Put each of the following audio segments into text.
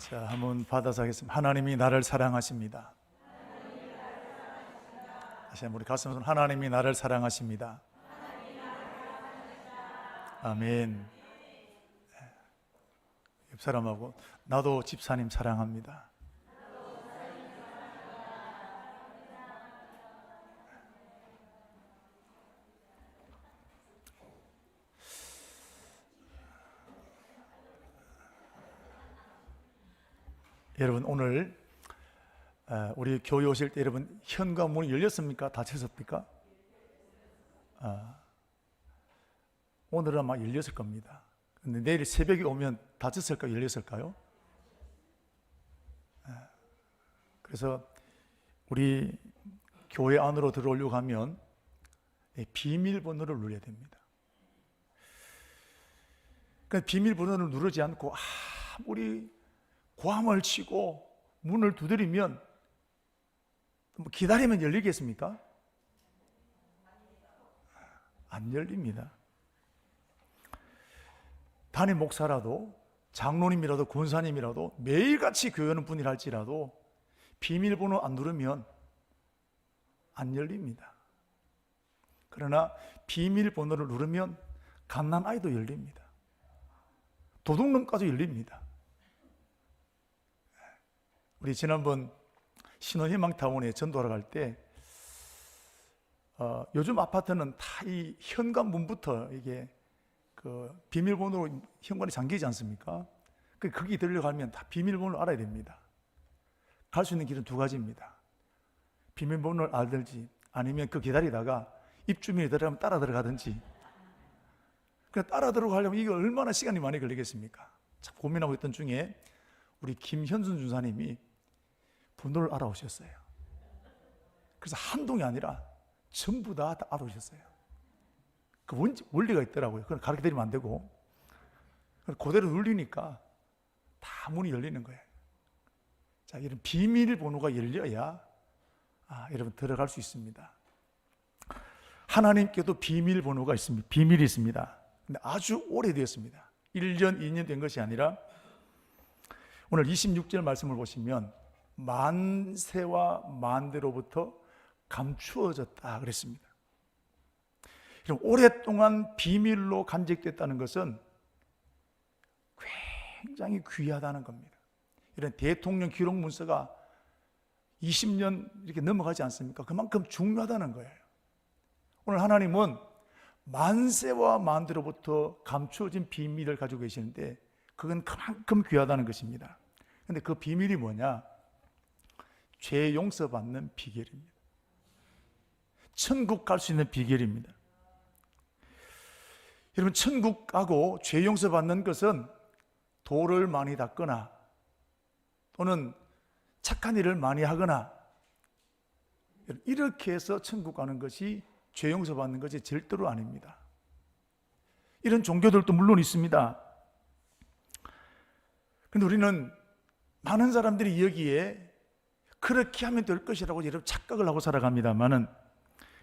자, 한번 받아서 하겠습니다. 하나님이 나를 사랑하십니다. 다시 한번 우리 가슴으로 하나님이 나를 사랑하십니다. 아멘. 옆 사람하고 나도 집사님 사랑합니다. 여러분, 오늘 우리 교회 오실 때 여러분 현관문이 열렸습니까? 닫혔습니까? 오늘은 아마 열렸을 겁니다. 근데 내일 새벽에 오면 닫혔을까요? 열렸을까요? 그래서 우리 교회 안으로 들어오려고 하면 비밀번호를 눌러야 됩니다. 그러니까 비밀번호를 누르지 않고 우리 고함을 치고 문을 두드리면 기다리면 열리겠습니까? 안 열립니다. 담임 목사라도 장로님이라도 권사님이라도 매일같이 교회 오는 분이라 할지라도 비밀번호 안 누르면 안 열립니다. 그러나 비밀번호를 누르면 갓난아이도 열립니다. 도둑놈까지 열립니다. 우리 지난번 신혼희망타운에 전도하러 갈 때 요즘 아파트는 다 이 현관문부터 이게 그 비밀번호로 현관이 잠기지 않습니까? 거기 들려가면 다 비밀번호를 알아야 됩니다. 갈 수 있는 길은 두 가지입니다. 비밀번호를 알든지 아니면 그 기다리다가 입주민이 들어가면 따라 들어가든지. 따라 들어가려면 이게 얼마나 시간이 많이 걸리겠습니까? 참 고민하고 있던 중에 우리 김현순 준사님이 번호를 알아오셨어요. 그래서 한동이 아니라 전부 다 알아오셨어요. 그 원리가 있더라고요. 그걸 가르쳐 드리면 안 되고 그대로 눌리니까 다 문이 열리는 거예요. 자, 이런 비밀번호가 열려야 여러분 들어갈 수 있습니다. 하나님께도 비밀번호가 있습니다. 비밀이 있습니다. 근데 아주 오래되었습니다. 1년, 2년 된 것이 아니라 오늘 26절 말씀을 보시면 만세와 만대로부터 감추어졌다 그랬습니다. 오랫동안 비밀로 간직됐다는 것은 굉장히 귀하다는 겁니다. 이런 대통령 기록 문서가 20년 이렇게 넘어가지 않습니까? 그만큼 중요하다는 거예요. 오늘 하나님은 만세와 만대로부터 감추어진 비밀을 가지고 계시는데 그건 그만큼 귀하다는 것입니다. 그런데 그 비밀이 뭐냐? 죄 용서받는 비결입니다. 천국 갈 수 있는 비결입니다. 여러분, 천국 가고 죄 용서받는 것은 돌을 많이 닦거나 또는 착한 일을 많이 하거나 이렇게 해서 천국 가는 것이 죄 용서받는 것이 절대로 아닙니다. 이런 종교들도 물론 있습니다. 그런데 우리는 많은 사람들이 여기에 그렇게 하면 될 것이라고 여러분 착각을 하고 살아갑니다만은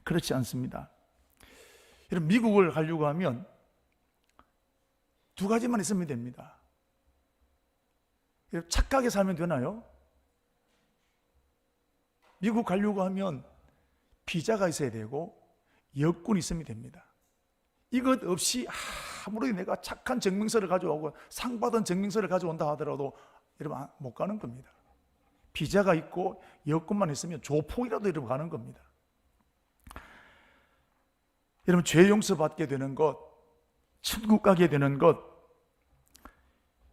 그렇지 않습니다. 여러분, 미국을 가려고 하면 두 가지만 있으면 됩니다. 여러분, 착하게 살면 되나요? 미국 가려고 하면 비자가 있어야 되고 여권이 있으면 됩니다. 이것 없이 아무리 내가 착한 증명서를 가져오고 상 받은 증명서를 가져온다 하더라도 여러분 못 가는 겁니다. 비자가 있고 여권만 있으면 조폭이라도 여러분 가는 겁니다. 여러분, 죄 용서받게 되는 것, 천국 가게 되는 것,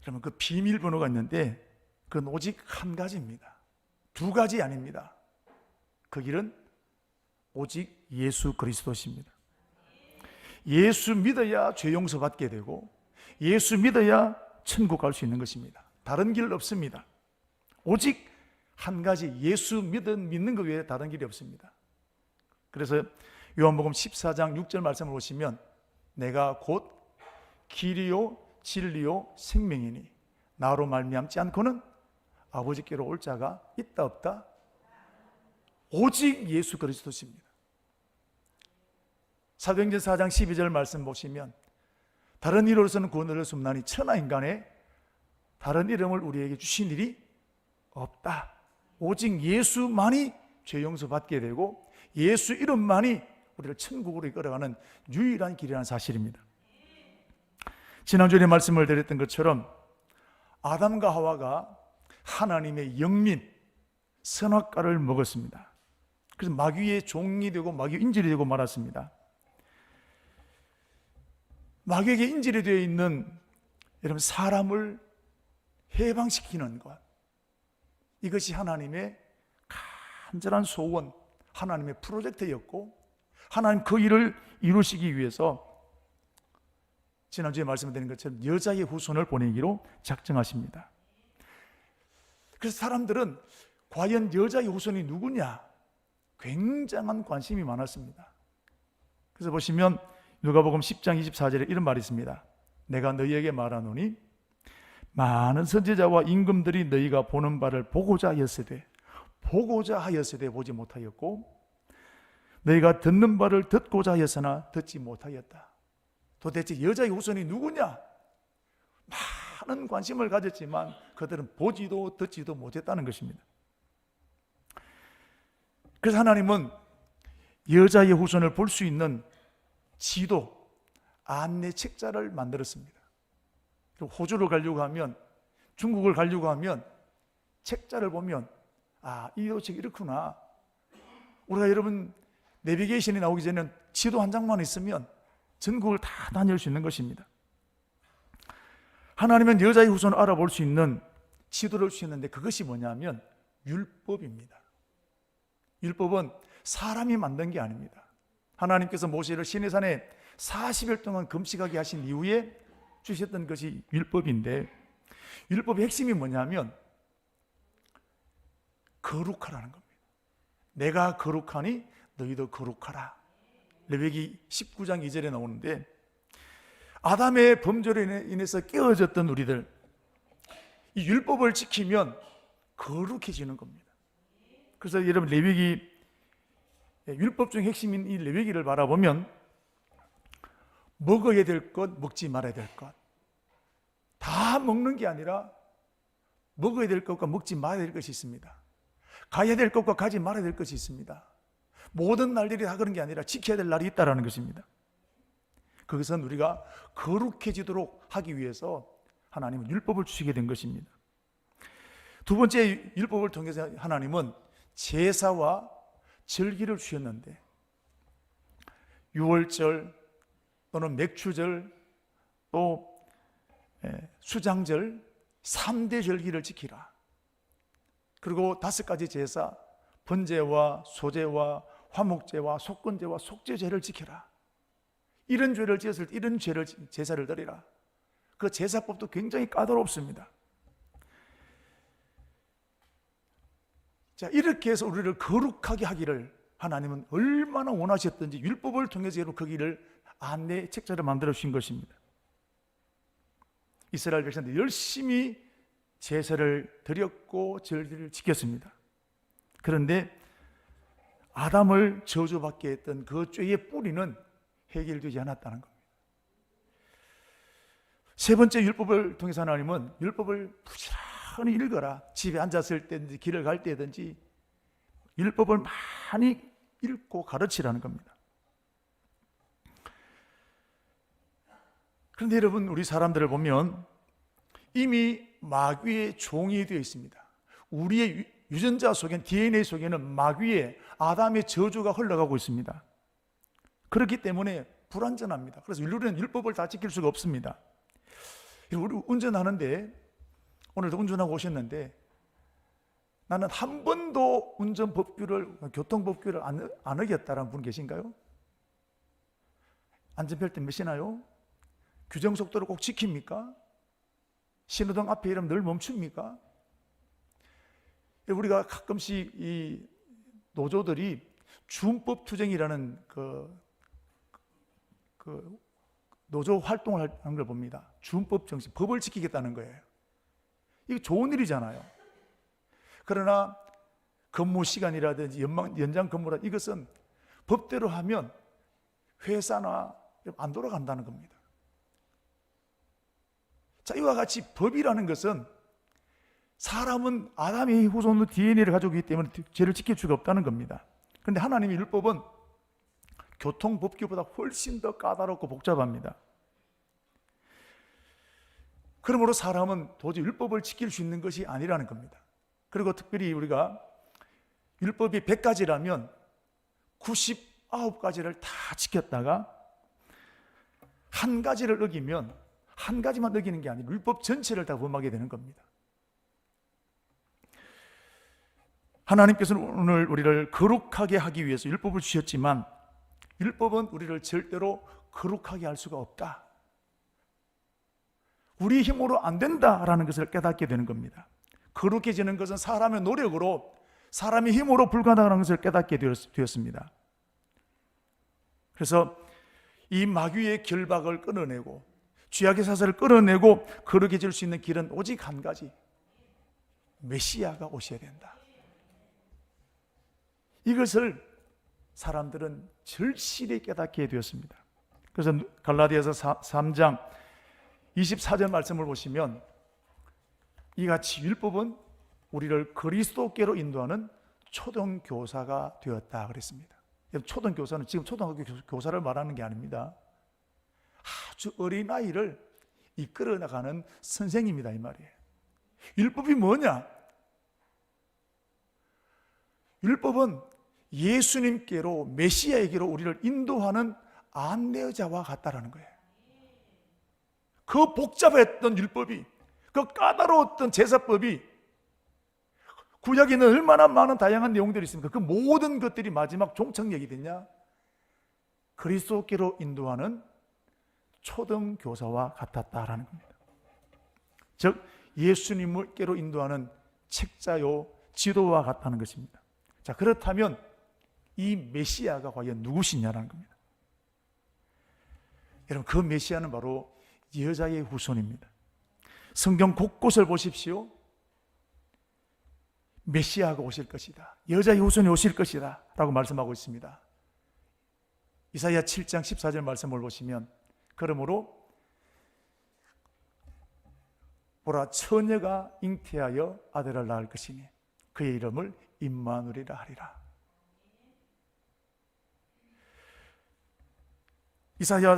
여러분 그 비밀번호가 있는데 그건 오직 한 가지입니다. 두 가지 아닙니다. 그 길은 오직 예수 그리스도십니다. 예수 믿어야 죄 용서받게 되고 예수 믿어야 천국 갈 수 있는 것입니다. 다른 길 없습니다. 오직 한 가지 예수 믿는 것 외에 다른 길이 없습니다. 그래서 요한복음 14장 6절 말씀을 보시면 내가 곧 길이요 진리요 생명이니 나로 말미암지 않고는 아버지께로 올 자가 있다 없다? 오직 예수 그리스도십니다. 사도행전 4장 12절 말씀 보시면 다른 이로서는 구원을 얻을 수 없나니 천하 인간의 다른 이름을 우리에게 주신 일이 없다. 오직 예수만이 죄 용서 받게 되고 예수 이름만이 우리를 천국으로 이끌어가는 유일한 길이라는 사실입니다. 지난주에 말씀을 드렸던 것처럼 아담과 하와가 하나님의 영민 선악과를 먹었습니다. 그래서 마귀의 종이 되고 마귀의 인질이 되고 말았습니다. 마귀에게 인질이 되어 있는 여러분 사람을 해방시키는 것, 이것이 하나님의 간절한 소원, 하나님의 프로젝트였고 하나님 그 일을 이루시기 위해서 지난주에 말씀드린 것처럼 여자의 후손을 보내기로 작정하십니다. 그래서 사람들은 과연 여자의 후손이 누구냐? 굉장한 관심이 많았습니다. 그래서 보시면 누가복음 10장 24절에 이런 말이 있습니다. 내가 너희에게 말하노니 많은 선지자와 임금들이 너희가 보는 바를 보고자 하였으되 보지 못하였고 너희가 듣는 바를 듣고자 하였으나 듣지 못하였다. 도대체 여자의 후손이 누구냐? 많은 관심을 가졌지만 그들은 보지도 듣지도 못했다는 것입니다. 그래서 하나님은 여자의 후손을 볼 수 있는 지도, 안내 책자를 만들었습니다. 호주를 가려고 하면, 중국을 가려고 하면 책자를 보면 이 도책이 이렇구나. 우리가 여러분 내비게이션이 나오기 전에 지도 한 장만 있으면 전국을 다 다닐 수 있는 것입니다. 하나님은 여자의 후손을 알아볼 수 있는 지도를 주셨는데 그것이 뭐냐면 율법입니다. 율법은 사람이 만든 게 아닙니다. 하나님께서 모세를 시내산에 40일 동안 금식하게 하신 이후에 주셨던 것이 율법인데 율법의 핵심이 뭐냐면 거룩하라는 겁니다. 내가 거룩하니 너희도 거룩하라. 레위기 19장 2절에 나오는데 아담의 범죄로 인해서 깨어졌던 우리들, 이 율법을 지키면 거룩해지는 겁니다. 그래서 여러분 레위기 율법 중 핵심인 이 레위기를 바라보면 먹어야 될 것, 먹지 말아야 될 것 다 먹는 게 아니라 먹어야 될 것과 먹지 말아야 될 것이 있습니다. 가야 될 것과 가지 말아야 될 것이 있습니다. 모든 날들이 다 그런 게 아니라 지켜야 될 날이 있다는 것입니다. 그것은 우리가 거룩해지도록 하기 위해서 하나님은 율법을 주시게 된 것입니다. 두 번째 율법을 통해서 하나님은 제사와 절기를 주셨는데 유월절 또는 맥추절 또 수장절 3대 절기를 지키라. 그리고 5가지 제사, 번제와 소제와 화목제와 속건제와 속죄제를 지켜라. 이런 죄를 지었을 때 이런 제사를 드리라. 그 제사법도 굉장히 까다롭습니다. 자, 이렇게 해서 우리를 거룩하게 하기를 하나님은 얼마나 원하셨던지 율법을 통해서 여러분 그 길을 안내 책자를 만들어 주신 것입니다. 이스라엘 백성들 열심히 제사를 드렸고 절기를 지켰습니다. 그런데 아담을 저주받게 했던 그 죄의 뿌리는 해결되지 않았다는 겁니다. 세 번째 율법을 통해서 하나님은 율법을 부지런히 읽어라. 집에 앉았을 때든지 길을 갈 때든지 율법을 많이 읽고 가르치라는 겁니다. 그런데 여러분 우리 사람들을 보면 이미 마귀의 종이 되어 있습니다. 우리의 유전자 속엔 DNA 속에는 마귀의 아담의 저주가 흘러가고 있습니다. 그렇기 때문에 불완전합니다. 그래서 인류는 율법을 다 지킬 수가 없습니다. 우리 운전하는데 오늘도 운전하고 오셨는데 나는 한 번도 교통법규를 안 어겼다라는 분 계신가요? 안전벨트 매시나요? 규정속도를 꼭 지킵니까? 신호등 앞에 이러면 늘 멈춥니까? 우리가 가끔씩 이 노조들이 준법 투쟁이라는 노조 활동을 하는 걸 봅니다. 준법 정신, 법을 지키겠다는 거예요. 이게 좋은 일이잖아요. 그러나 근무 시간이라든지 연장 근무라 이것은 법대로 하면 회사나 안 돌아간다는 겁니다. 자, 이와 같이 법이라는 것은 사람은 아담의 후손의 DNA를 가지고 있기 때문에 죄를 지킬 수가 없다는 겁니다. 그런데 하나님의 율법은 교통법규보다 훨씬 더 까다롭고 복잡합니다. 그러므로 사람은 도저히 율법을 지킬 수 있는 것이 아니라는 겁니다. 그리고 특별히 우리가 율법이 100가지라면 99가지를 다 지켰다가 한 가지를 어기면 한 가지만 어기는 게 아니라 율법 전체를 다 범하게 되는 겁니다. 하나님께서는 오늘 우리를 거룩하게 하기 위해서 율법을 주셨지만 율법은 우리를 절대로 거룩하게 할 수가 없다. 우리 힘으로 안 된다라는 것을 깨닫게 되는 겁니다. 거룩해지는 것은 사람의 노력으로, 사람의 힘으로 불가능한 것을 깨닫게 되었습니다. 그래서 이 마귀의 결박을 끊어내고 죄악의 사슬을 끊어내고 거룩해질 수 있는 길은 오직 한 가지, 메시아가 오셔야 된다. 이것을 사람들은 절실히 깨닫게 되었습니다. 그래서 갈라디아서 3장 24절 말씀을 보시면 이같이 율법은 우리를 그리스도께로 인도하는 초등교사가 되었다 그랬습니다. 초등교사는 지금 초등학교 교사를 말하는 게 아닙니다. 아주 어린아이를 이끌어 나가는 선생님이다 이 말이에요. 율법이 뭐냐? 율법은 예수님께로, 메시아에게로 우리를 인도하는 안내자와 같다라는 거예요. 그 복잡했던 율법이, 그 까다로웠던 제사법이, 구약에는 얼마나 많은 다양한 내용들이 있습니까? 그 모든 것들이 마지막 종착역이 됐냐? 그리스도께로 인도하는 초등교사와 같았다라는 겁니다. 즉 예수님께로 인도하는 책자요 지도와 같다는 것입니다. 자, 그렇다면 이 메시아가 과연 누구시냐라는 겁니다. 여러분, 그 메시아는 바로 여자의 후손입니다. 성경 곳곳을 보십시오. 메시아가 오실 것이다, 여자의 후손이 오실 것이다 라고 말씀하고 있습니다. 이사야 7장 14절 말씀을 보시면, 그러므로 보라, 처녀가 잉태하여 아들을 낳을 것이니 그의 이름을 임마누엘이라 하리라. 이사야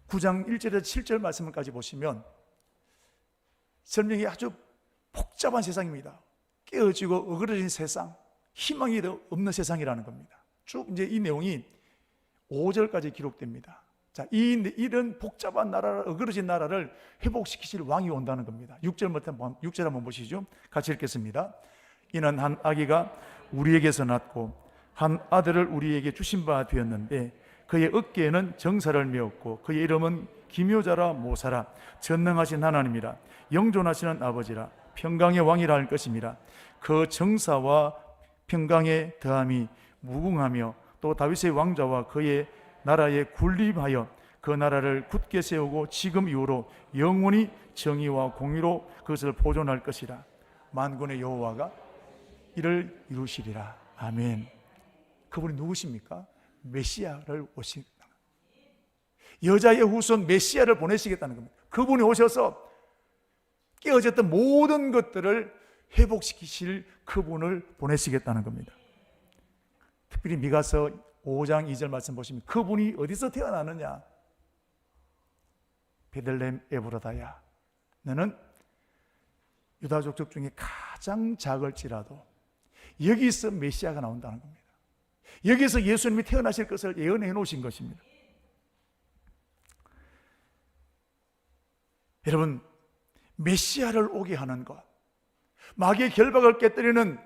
9장 1절에서 7절 말씀까지 보시면 설명이 아주 복잡한 세상입니다. 깨어지고 어그러진 세상, 희망이 없는 세상이라는 겁니다. 쭉 이제 이 내용이 5절까지 기록됩니다. 자, 이런 복잡한 나라를, 어그러진 나라를 회복시키실 왕이 온다는 겁니다. 6절 한번 보시죠. 같이 읽겠습니다. 이는 한 아기가 우리에게서 낳고 한 아들을 우리에게 주신 바 되었는데 그의 어깨에는 정사를 메었고 그의 이름은 기묘자라 모사라 전능하신 하나님이라 영존하시는 아버지라 평강의 왕이라 할 것임이라. 그 정사와 평강의 더함이 무궁하며 또 다윗의 왕자와 그의 나라에 군림하여 그 나라를 굳게 세우고 지금 이후로 영원히 정의와 공의로 그것을 보존할 것이라. 만군의 여호와가 이를 이루시리라. 아멘. 그분이 누구십니까? 메시아를 오신, 여자의 후손 메시아를 보내시겠다는 겁니다. 그분이 오셔서 깨어졌던 모든 것들을 회복시키실 그분을 보내시겠다는 겁니다. 특별히 미가서 5장 2절 말씀 보시면 그분이 어디서 태어나느냐? 베들레헴 에브라다야, 너는 유다 족속 중에 가장 작을지라도 여기서 메시아가 나온다는 겁니다. 여기서 예수님이 태어나실 것을 예언해 놓으신 것입니다. 여러분, 메시아를 오게 하는 것, 마귀의 결박을 깨뜨리는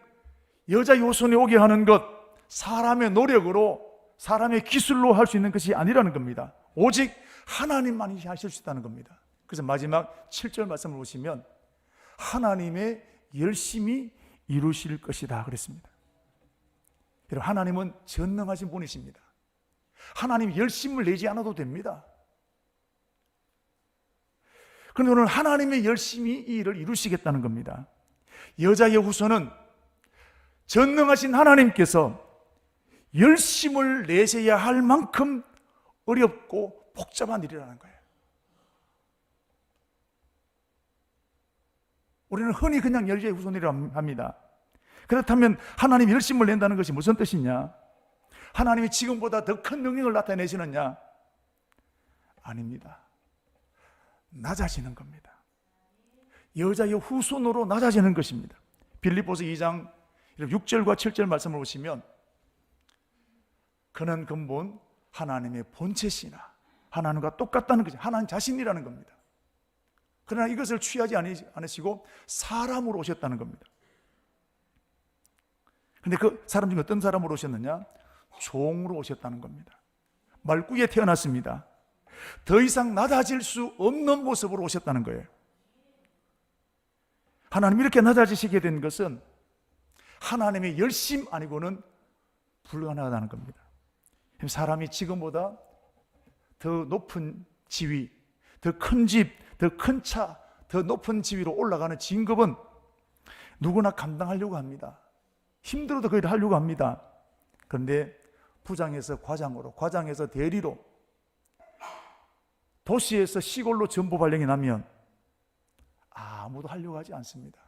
여자 후손이 오게 하는 것, 사람의 노력으로, 사람의 기술로 할 수 있는 것이 아니라는 겁니다. 오직 하나님만이 하실 수 있다는 겁니다. 그래서 마지막 7절 말씀을 보시면 하나님의 열심히 이루실 것이다 그랬습니다. 여러분, 하나님은 전능하신 분이십니다. 하나님 열심을 내지 않아도 됩니다. 그런데 오늘 하나님의 열심히 이 일을 이루시겠다는 겁니다. 여자의 후손은 전능하신 하나님께서 열심을 내셔야 할 만큼 어렵고 복잡한 일이라는 거예요. 우리는 흔히 그냥 여자의 후손이라고 합니다. 그렇다면 하나님이 열심을 낸다는 것이 무슨 뜻이냐? 하나님이 지금보다 더 큰 능력을 나타내시느냐? 아닙니다. 낮아지는 겁니다. 여자의 후손으로 낮아지는 것입니다. 빌립보서 2장 6절과 7절 말씀을 보시면 그는 근본 하나님의 본체시나 하나님과 똑같다는 것이 하나님 자신이라는 겁니다. 그러나 이것을 취하지 않으시고 사람으로 오셨다는 겁니다. 그런데 그 사람 중에 어떤 사람으로 오셨느냐? 종으로 오셨다는 겁니다. 말구에 태어났습니다. 더 이상 낮아질 수 없는 모습으로 오셨다는 거예요. 하나님이 이렇게 낮아지시게 된 것은 하나님의 열심 아니고는 불가능하다는 겁니다. 사람이 지금보다 더 높은 지위, 더 큰 집, 더 큰 차, 더 높은 지위로 올라가는 진급은 누구나 감당하려고 합니다. 힘들어도 그 일을 하려고 합니다. 그런데 부장에서 과장으로, 과장에서 대리로, 도시에서 시골로 전보 발령이 나면 아무도 하려고 하지 않습니다.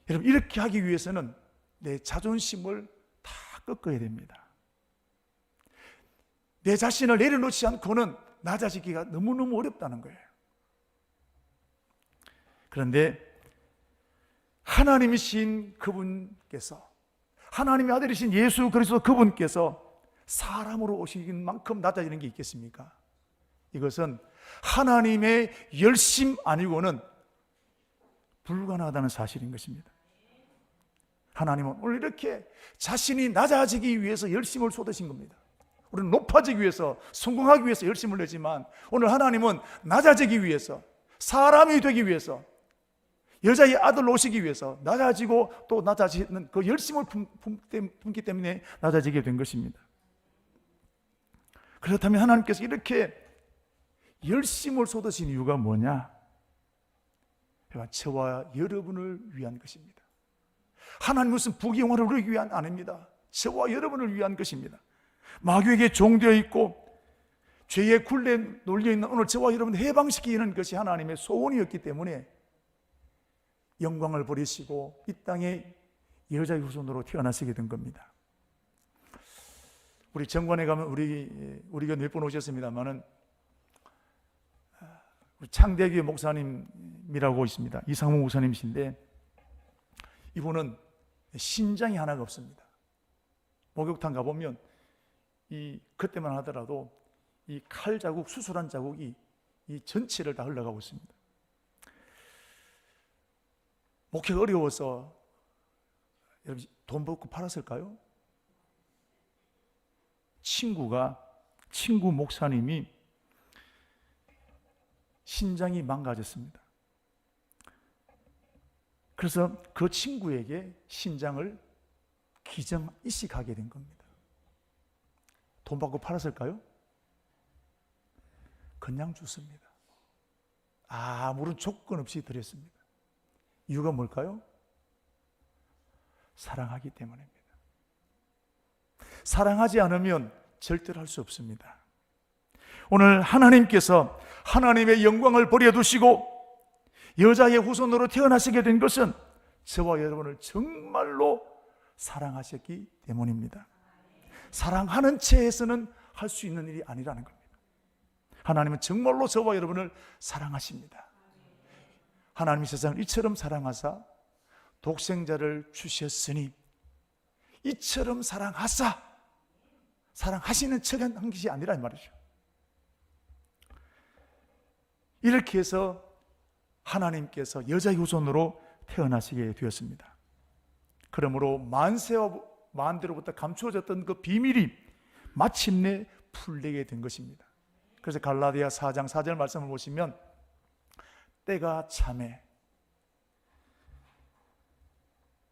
여러분, 이렇게 하기 위해서는 내 자존심을 다 꺾어야 됩니다. 내 자신을 내려놓지 않고는 낮아지기가 너무너무 어렵다는 거예요. 그런데 하나님이신 그분께서, 하나님의 아들이신 예수 그리스도 그분께서 사람으로 오신 만큼 낮아지는 게 있겠습니까? 이것은 하나님의 열심 아니고는 불가능하다는 사실인 것입니다. 하나님은 오늘 이렇게 자신이 낮아지기 위해서 열심을 쏟으신 겁니다. 우리는 높아지기 위해서, 성공하기 위해서 열심을 내지만 오늘 하나님은 낮아지기 위해서, 사람이 되기 위해서, 여자의 아들로 오시기 위해서 낮아지고 또 낮아지는 그 열심을 품기 때문에 낮아지게 된 것입니다. 그렇다면 하나님께서 이렇게 열심을 쏟으신 이유가 뭐냐? 저와 여러분을 위한 것입니다. 하나님은 무슨 부귀영화를 누리기 위한 아닙니다. 저와 여러분을 위한 것입니다. 마귀에게 종되어 있고 죄의 굴레에 놀려있는 오늘 저와 여러분을 해방시키는 것이 하나님의 소원이었기 때문에 영광을 버리시고 이 땅에 여자의 후손으로 태어나시게 된 겁니다. 우리 정관에 가면 우리가 몇 번 오셨습니다만은 창대교회 목사님이라고 있습니다. 이상무 목사님이신데 이분은 신장이 하나가 없습니다. 목욕탕 가보면 그때만 하더라도 이 칼 자국, 수술한 자국이 이 전체를 다 흘러가고 있습니다. 목회가 어려워서 여러분 돈 벌고 팔았을까요? 친구 목사님이 신장이 망가졌습니다. 그래서 그 친구에게 신장을 기정 이식하게 된 겁니다. 돈 받고 팔았을까요? 그냥 줬습니다. 아무런 조건 없이 드렸습니다. 이유가 뭘까요? 사랑하기 때문입니다. 사랑하지 않으면 절대로 할 수 없습니다. 오늘 하나님께서 하나님의 영광을 버려두시고 여자의 후손으로 태어나시게 된 것은 저와 여러분을 정말로 사랑하셨기 때문입니다. 사랑하는 채에서는 할 수 있는 일이 아니라는 겁니다. 하나님은 정말로 저와 여러분을 사랑하십니다. 하나님이 세상을 이처럼 사랑하사 독생자를 주셨으니 이처럼 사랑하사, 사랑하시는 척한 것이 아니란 말이죠. 이렇게 해서 하나님께서 여자의 후손으로 태어나시게 되었습니다. 그러므로 만세와 만대로부터 감추어졌던 그 비밀이 마침내 풀리게 된 것입니다. 그래서 갈라디아 4장 4절 말씀을 보시면 때가 참에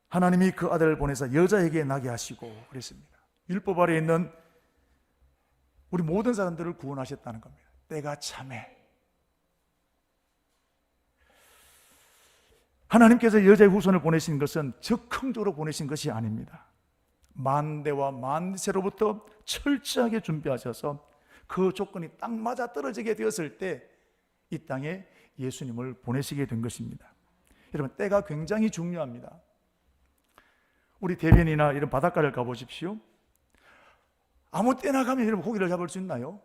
하나님이 그 아들을 보내서 여자에게 나게 하시고 그랬습니다. 율법 아래에 있는 우리 모든 사람들을 구원하셨다는 겁니다. 때가 참에 하나님께서 여자의 후손을 보내신 것은 적극적으로 보내신 것이 아닙니다. 만대와 만세로부터 철저하게 준비하셔서 그 조건이 딱 맞아 떨어지게 되었을 때 이 땅에 예수님을 보내시게 된 것입니다. 여러분, 때가 굉장히 중요합니다. 우리 대변이나 이런 바닷가를 가보십시오. 아무 때나 가면 여러분 고기를 잡을 수 있나요?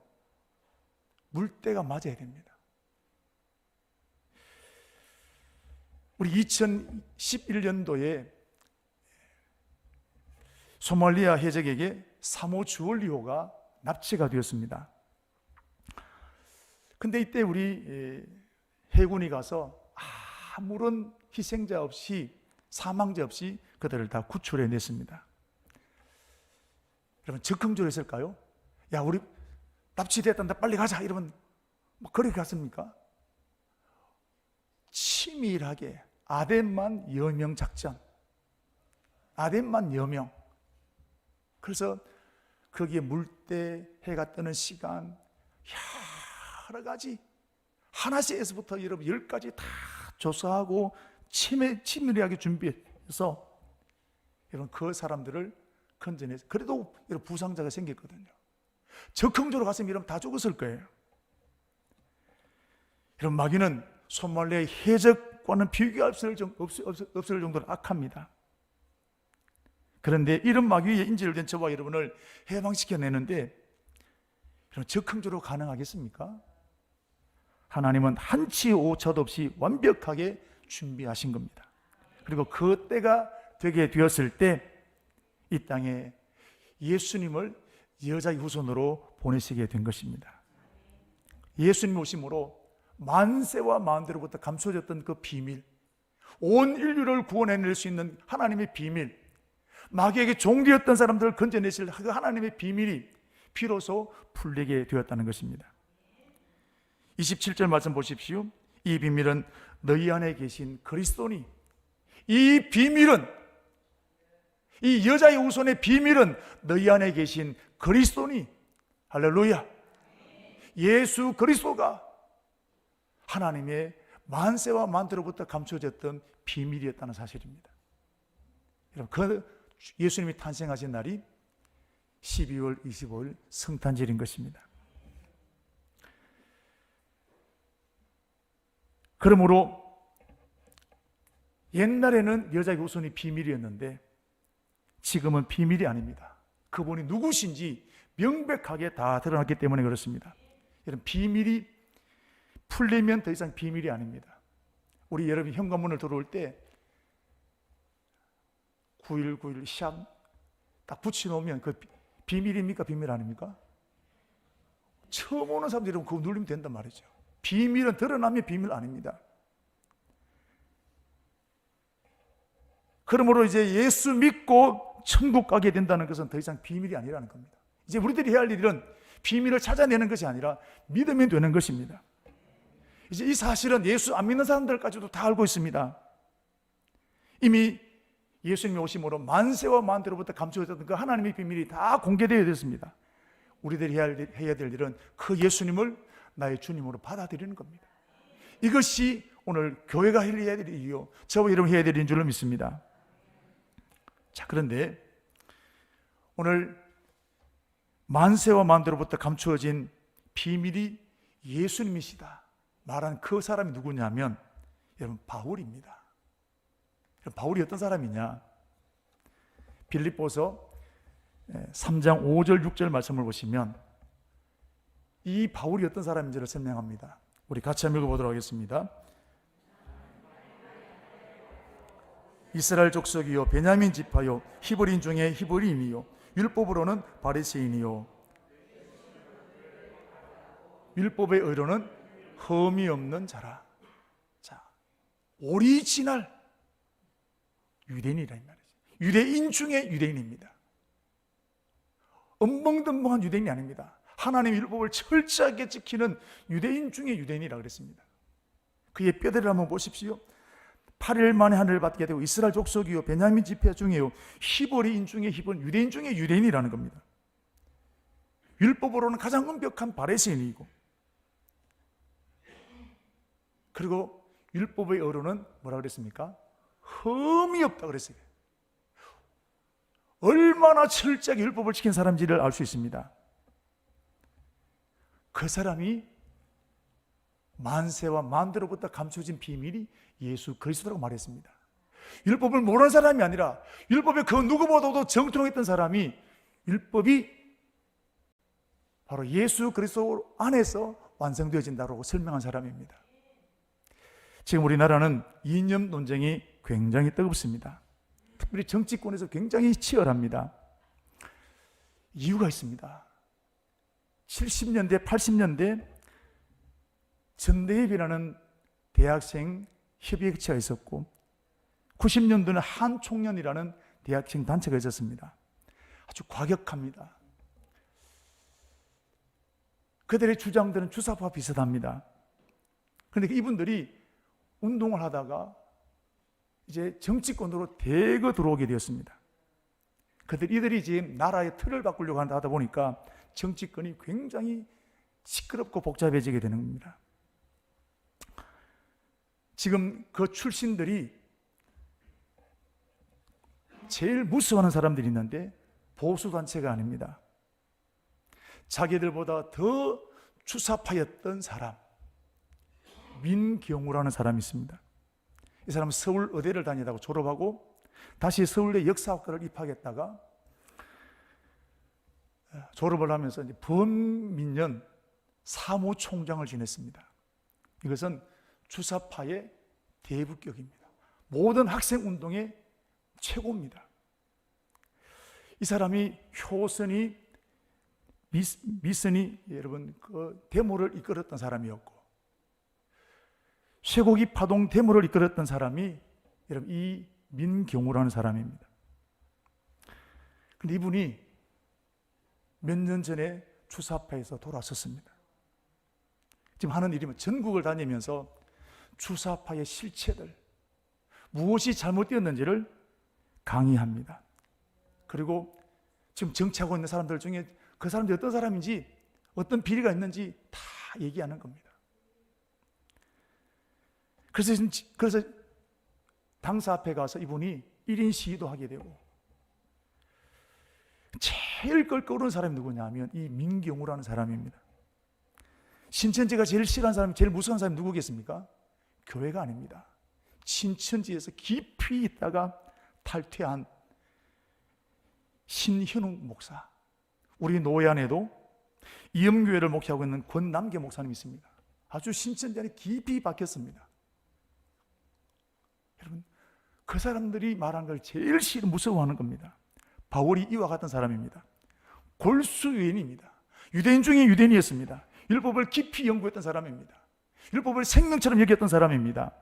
물때가 맞아야 됩니다. 우리 2011년도에 소말리아 해적에게 사모 주얼리호가 납치가 되었습니다. 근데 이때 우리 해군이 가서 아무런 희생자 없이, 사망자 없이 그들을 다 구출해 냈습니다. 여러분, 적극적으로 했을까요? 야, 우리 납치됐단다, 빨리 가자, 이러면 뭐 그렇게 갔습니까? 치밀하게 아덴만 여명 작전, 아덴만 여명. 그래서 거기에 물때, 해가 뜨는 시간, 여러 가지 하나씩에서부터 여러분 10가지 다 조사하고 치밀하게 준비해서 여러분 그 사람들을 건져내서, 그래도 여러분 부상자가 생겼거든요. 적흥적으로 갔으면 여러분 다 죽었을 거예요. 여러분, 마귀는 소말리아의 해적과는 비교할 수 없을 정도로 악합니다. 그런데 이런 마귀에 인질된 저와 여러분을 해방시켜내는데 여러분, 적흥적으로 가능하겠습니까? 하나님은 한치 오차도 없이 완벽하게 준비하신 겁니다. 그리고 그 때가 되게 되었을 때 이 땅에 예수님을 여자의 후손으로 보내시게 된 것입니다. 예수님 오심으로 만세와 만대로부터 감춰졌던 그 비밀, 온 인류를 구원해낼 수 있는 하나님의 비밀, 마귀에게 종되었던 사람들을 건져내실 그 하나님의 비밀이 비로소 풀리게 되었다는 것입니다. 27절 말씀 보십시오. 이 비밀은 너희 안에 계신 그리스도니, 이 비밀은, 이 여자의 후손의 비밀은 너희 안에 계신 그리스도니, 할렐루야, 예수 그리스도가 하나님의 만세와 만대로부터 감춰졌던 비밀이었다는 사실입니다. 여러분, 그 예수님이 탄생하신 날이 12월 25일 성탄절인 것입니다. 그러므로 옛날에는 여자의 후손이 비밀이었는데 지금은 비밀이 아닙니다. 그분이 누구신지 명백하게 다 드러났기 때문에 그렇습니다. 여러분, 비밀이 풀리면 더 이상 비밀이 아닙니다. 우리 여러분 현관문을 들어올 때 9191 샵 딱 붙여놓으면 그 비밀입니까? 비밀 아닙니까? 처음 오는 사람들이 그거 누르면 된단 말이죠. 비밀은 드러나면 비밀 아닙니다. 그러므로 이제 예수 믿고 천국 가게 된다는 것은 더 이상 비밀이 아니라는 겁니다. 이제 우리들이 해야 할 일은 비밀을 찾아내는 것이 아니라 믿으면 되는 것입니다. 이제 이 사실은 예수 안 믿는 사람들까지도 다 알고 있습니다. 이미 예수님이 오심으로 만세와 만대로부터 감춰졌던 그 하나님의 비밀이 다 공개되어야 됐습니다. 우리들이 해야 될 일은 그 예수님을 나의 주님으로 받아들이는 겁니다. 이것이 오늘 교회가 해야 될 일이요, 저와 여러분 해야 될 일인 줄로 믿습니다. 자, 그런데 오늘 만세와 만대로부터 감추어진 비밀이 예수님이시다 말한 그 사람이 누구냐면 여러분 바울입니다. 바울이 어떤 사람이냐? 빌립보서 3장 5절 6절 말씀을 보시면 이 바울이 어떤 사람인지를 설명합니다. 우리 같이 한번 읽어보도록 하겠습니다. 이스라엘 족속이요 베냐민 지파요 히브리인 중에 히브리인이요 율법으로는 바리새인이요 율법의 의로는 흠이 없는 자라. 자, 오리지널 유대인이라 이 말이죠. 유대인 중에 유대인입니다. 엉벙덩벙한 유대인이 아닙니다. 하나님의 율법을 철저하게 지키는 유대인 중에 유대인이라 그랬습니다. 그의 뼈대를 한번 보십시오. 8일 만에 하늘을 받게 되고 이스라엘 족속이요 베냐민 지파 중에요 히브리인 중에 히브리, 유대인 중에 유대인이라는 겁니다. 율법으로는 가장 엄격한 바리새인이고, 그리고 율법의 의로는 뭐라 그랬습니까? 흠이 없다 그랬어요. 얼마나 철저하게 율법을 지킨 사람인지를 알 수 있습니다. 그 사람이 만세와 만대로부터 감춰진 비밀이 예수 그리스도라고 말했습니다. 율법을 모르는 사람이 아니라 율법에 그 누구보다도 정통했던 사람이 율법이 바로 예수 그리스도 안에서 완성되어진다고 설명한 사람입니다. 지금 우리나라는 이념 논쟁이 굉장히 뜨겁습니다. 특별히 정치권에서 굉장히 치열합니다. 이유가 있습니다. 70년대, 80년대 전대협이라는 대학생 협의체가 있었고 90년도는 한총련이라는 대학생 단체가 있었습니다. 아주 과격합니다. 그들의 주장들은 주사파와 비슷합니다. 그런데 이분들이 운동을 하다가 이제 정치권으로 대거 들어오게 되었습니다. 이들이 지금 나라의 틀을 바꾸려고 하다 보니까 정치권이 굉장히 시끄럽고 복잡해지게 되는 겁니다. 지금 그 출신들이 제일 무서워하는 사람들이 있는데 보수단체가 아닙니다. 자기들보다 더 주사파였던 사람, 민경우라는 사람이 있습니다. 이 사람은 서울 의대를 다니다가 졸업하고 다시 서울대 역사학과를 입학했다가 졸업을 하면서 이제 범민련 사무총장을 지냈습니다. 이것은 주사파의 대부격입니다. 모든 학생운동의 최고입니다. 이 사람이 효선이 미선이 여러분 그 데모를 이끌었던 사람이었고 쇠고기 파동 데모를 이끌었던 사람이 여러분 이 민경우라는 사람입니다. 그런데 이분이 몇 년 전에 주사파에서 돌아섰습니다. 지금 하는 일이 전국을 다니면서 주사파의 실체들, 무엇이 잘못되었는지를 강의합니다. 그리고 지금 정치하고 있는 사람들 중에 그 사람들이 어떤 사람인지 어떤 비리가 있는지 다 얘기하는 겁니다. 그래서 당사 앞에 가서 이분이 1인 시위도 하게 되고 제일 껄끄러운 사람이 누구냐 하면 이 민경우라는 사람입니다. 신천지가 제일 싫어하는 사람이 제일 무서운 사람이 누구겠습니까? 교회가 아닙니다. 신천지에서 깊이 있다가 탈퇴한 신현웅 목사, 우리 노회 안에도 이음교회를 목회하고 있는 권남계 목사님이 있습니다. 아주 신천지 안에 깊이 박혔습니다. 여러분, 그 사람들이 말한 걸 제일 무서워하는 겁니다. 바울이 이와 같은 사람입니다. 골수 유대인입니다. 유대인 중에 유대인이었습니다. 율법을 깊이 연구했던 사람입니다. 율법을 생명처럼 여겼던 사람입니다.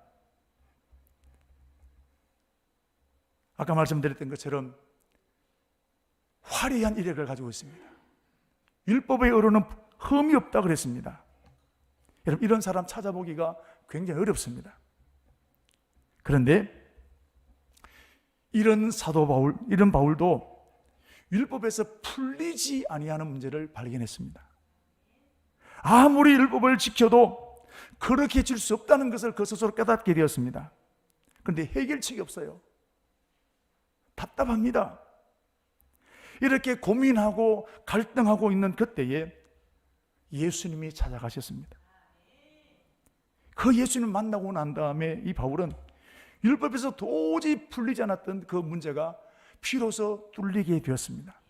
아까 말씀드렸던 것처럼 화려한 이력을 가지고 있습니다. 율법의 어로는 흠이 없다 그랬습니다. 여러분, 이런 사람 찾아보기가 굉장히 어렵습니다. 그런데 이런 사도 바울, 이런 바울도 율법에서 풀리지 아니하는 문제를 발견했습니다. 아무리 율법을 지켜도 그렇게 줄 수 없다는 것을 그 스스로 깨닫게 되었습니다. 그런데 해결책이 없어요. 답답합니다. 이렇게 고민하고 갈등하고 있는 그때에 예수님이 찾아가셨습니다. 그 예수님 만나고 난 다음에 이 바울은 율법에서 도저히 풀리지 않았던 그 문제가 비로소 뚫리게 되었습니다.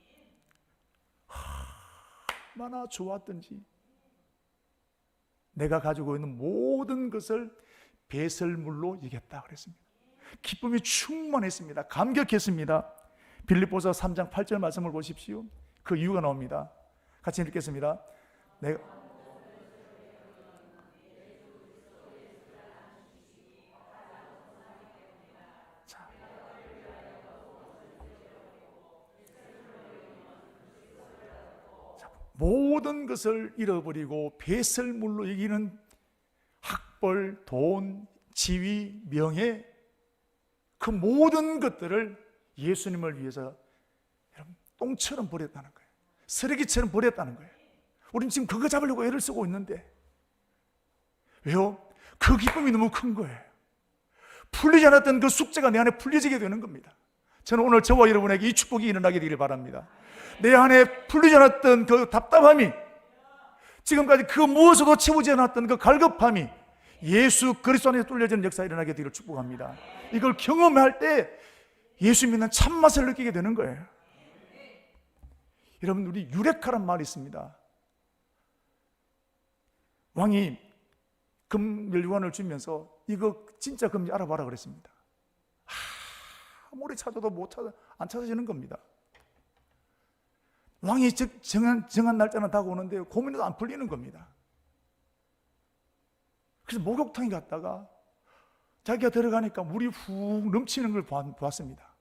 얼마나 좋았던지 내가 가지고 있는 모든 것을 배설물로 이겼다 그랬습니다. 기쁨이 충만했습니다. 감격했습니다. 빌립보서 3장 8절 말씀을 보십시오. 그 이유가 나옵니다. 같이 읽겠습니다. 내가 모든 것을 잃어버리고 배설물로 이기는 학벌, 돈, 지위, 명예, 그 모든 것들을 예수님을 위해서 여러분 똥처럼 버렸다는 거예요. 쓰레기처럼 버렸다는 거예요. 우리는 지금 그거 잡으려고 애를 쓰고 있는데 왜요? 그 기쁨이 너무 큰 거예요. 풀리지 않았던 그 숙제가 내 안에 풀려지게 되는 겁니다. 저는 오늘 저와 여러분에게 이 축복이 일어나게 되기를 바랍니다. 내 안에 풀리지 않았던 그 답답함이 지금까지 그 무엇으로 채우지 않았던 그 갈급함이 예수 그리스도 안에서 뚫려지는 역사가 일어나게 되기를 축복합니다. 이걸 경험할 때 예수 믿는 참맛을 느끼게 되는 거예요. 여러분, 우리 유레카란 말이 있습니다. 왕이 금면류관을 주면서 이거 진짜 금지 알아봐라 그랬습니다. 아무리 찾아도 안 찾아지는 겁니다. 왕이 정한 날짜는 다가오는데 고민해도 안 풀리는 겁니다. 그래서 목욕탕에 갔다가 자기가 들어가니까 물이 훅 넘치는 걸 보았습니다.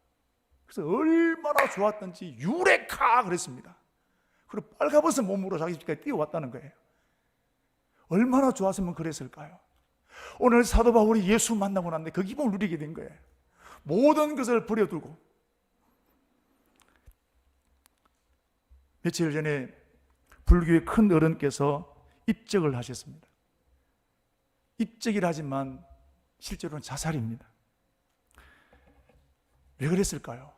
그래서 얼마나 좋았던지 유레카 그랬습니다. 그리고 빨가벗은 몸으로 자기 집까지 뛰어왔다는 거예요. 얼마나 좋았으면 그랬을까요? 오늘 사도 바울이 예수 만나고 났는데 그 기쁨을 누리게 된 거예요. 모든 것을 버려두고. 며칠 전에 불교의 큰 어른께서 입적을 하셨습니다. 입적이라 하지만 실제로는 자살입니다. 왜 그랬을까요?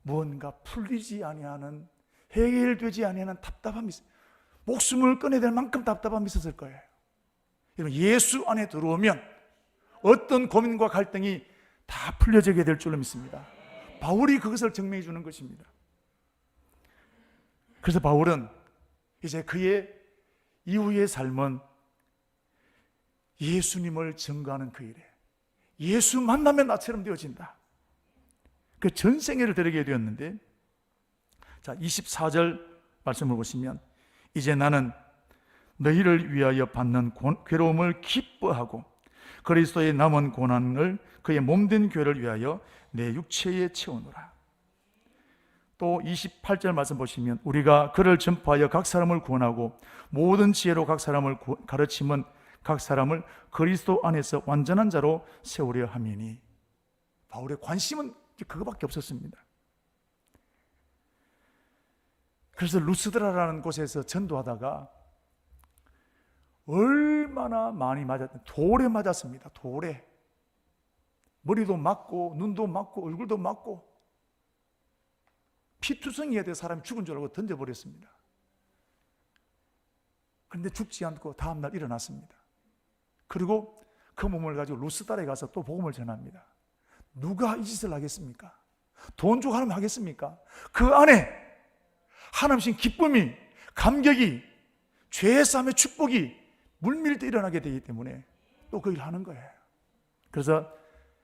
무언가 풀리지 아니하는, 해결되지 아니하는 답답함이 있어요. 목숨을 꺼내야 될 만큼 답답함이 있었을 거예요. 여러분, 예수 안에 들어오면 어떤 고민과 갈등이 다 풀려지게 될 줄로 믿습니다. 바울이 그것을 증명해 주는 것입니다. 그래서 바울은 이제 그의 이후의 삶은 예수님을 증거하는 그 일에, 예수 만나면 나처럼 되어진다. 그 전생애를 드리게 되었는데, 자 24절 말씀을 보시면, 이제 나는 너희를 위하여 받는 괴로움을 기뻐하고 그리스도의 남은 고난을 그의 몸된 교회를 위하여 내 육체에 채우노라. 또 28절 말씀 보시면, 우리가 그를 전파하여 각 사람을 구원하고 모든 지혜로 각 사람을 가르치면 각 사람을 그리스도 안에서 완전한 자로 세우려 함이니. 바울의 관심은 그거밖에 없었습니다. 그래서 루스드라라는 곳에서 전도하다가 얼마나 많이 돌에 맞았습니다. 돌에. 머리도 맞고 눈도 맞고 얼굴도 맞고 피투성이해야 될 사람이 죽은 줄 알고 던져버렸습니다. 그런데 죽지 않고 다음날 일어났습니다. 그리고 그 몸을 가지고 루스드라에 가서 또 복음을 전합니다. 누가 이 짓을 하겠습니까? 돈 주고 하나님 하겠습니까? 그 안에 하나님 신 기쁨이, 감격이, 죄의 싸움의 축복이 물밀듯 일어나게 되기 때문에 또 그 일을 하는 거예요. 그래서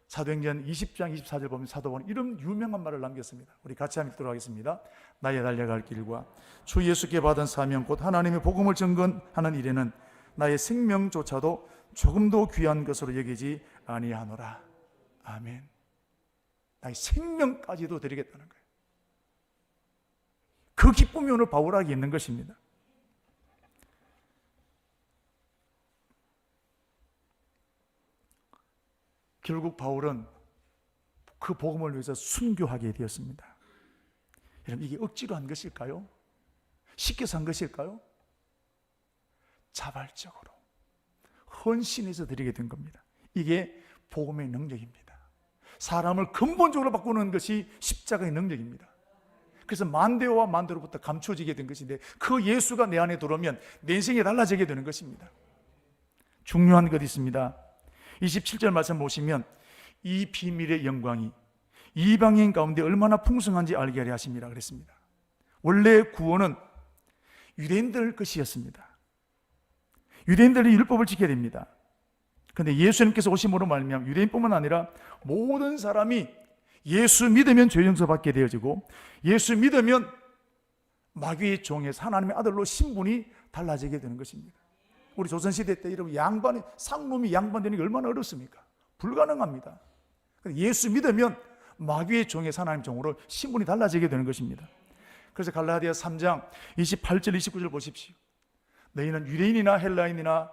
사도행전 20장 24절 보면 사도 바울은 이런 유명한 말을 남겼습니다. 우리 같이 한번 읽도록 하겠습니다. 나의 달려갈 길과 주 예수께 받은 사명 곧 하나님의 복음을 증거하는 일에는 나의 생명조차도 조금도 귀한 것으로 여기지 아니하노라. 아멘. 나의 생명까지도 드리겠다는 거예요. 그 기쁨이 오늘 바울에게 있는 것입니다. 결국 바울은 그 복음을 위해서 순교하게 되었습니다. 여러분, 이게 억지로 한 것일까요? 시켜서 한 것일까요? 자발적으로 헌신해서 드리게 된 겁니다. 이게 복음의 능력입니다. 사람을 근본적으로 바꾸는 것이 십자가의 능력입니다. 그래서 만대와 만대로부터 감춰지게 된 것인데, 그 예수가 내 안에 들어오면 내 인생이 달라지게 되는 것입니다. 중요한 것이 있습니다. 27절 말씀 보시면, 이 비밀의 영광이 이방인 가운데 얼마나 풍성한지 알게 하려 하심이라 그랬습니다. 원래 구원은 유대인들 것이었습니다. 유대인들이 율법을 지켜야 됩니다. 그런데 예수님께서 오심으로 말미암아 유대인뿐만 아니라 모든 사람이 예수 믿으면 죄 용서받게 되어지고, 예수 믿으면 마귀의 종에서 하나님의 아들로 신분이 달라지게 되는 것입니다. 우리 조선시대 때 여러분, 상놈이 양반되는 게 얼마나 어렵습니까? 불가능합니다. 예수 믿으면 마귀의 종에서 하나님 종으로 신분이 달라지게 되는 것입니다. 그래서 갈라디아 3장 28절 29절 보십시오. 너희는 유대인이나 헬라인이나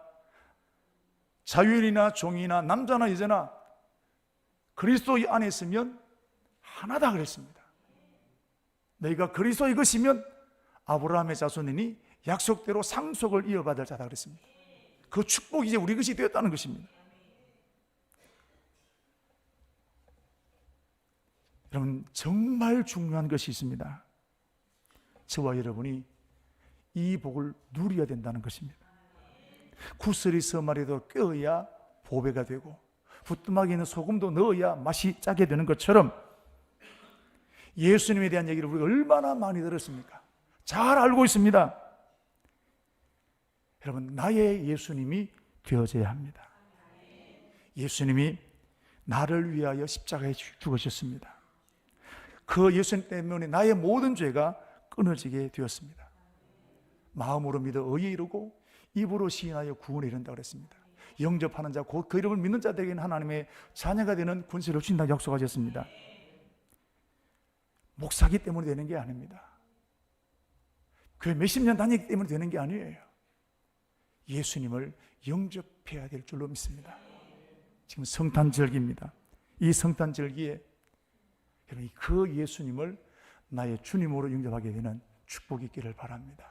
자유인이나 종이나 남자나 여자나 그리스도 안에 있으면 하나다 그랬습니다. 너희가 그리스도의 것이면 아브라함의 자손이니 약속대로 상속을 이어받을 자다 그랬습니다. 그 축복이 이제 우리 것이 되었다는 것입니다. 여러분, 정말 중요한 것이 있습니다. 저와 여러분이 이 복을 누려야 된다는 것입니다. 구슬이 서말에도 껴야 보배가 되고 부뚜막에 있는 소금도 넣어야 맛이 짜게 되는 것처럼 예수님에 대한 얘기를 우리가 얼마나 많이 들었습니까? 잘 알고 있습니다. 여러분, 나의 예수님이 되어져야 합니다. 예수님이 나를 위하여 십자가에 죽으셨습니다. 그 예수님 때문에 나의 모든 죄가 끊어지게 되었습니다. 마음으로 믿어 의에 이르고 입으로 시인하여 구원에 이른다고 그랬습니다. 영접하는 자, 곧 그 이름을 믿는 자들에게는 하나님의 자녀가 되는 권세를 주신다고 약속하셨습니다. 목사기 때문에 되는 게 아닙니다. 교회 몇십 년 다니기 때문에 되는 게 아니에요. 예수님을 영접해야 될 줄로 믿습니다. 지금 성탄절기입니다. 이 성탄절기에 그 예수님을 나의 주님으로 영접하게 되는 축복이 있기를 바랍니다.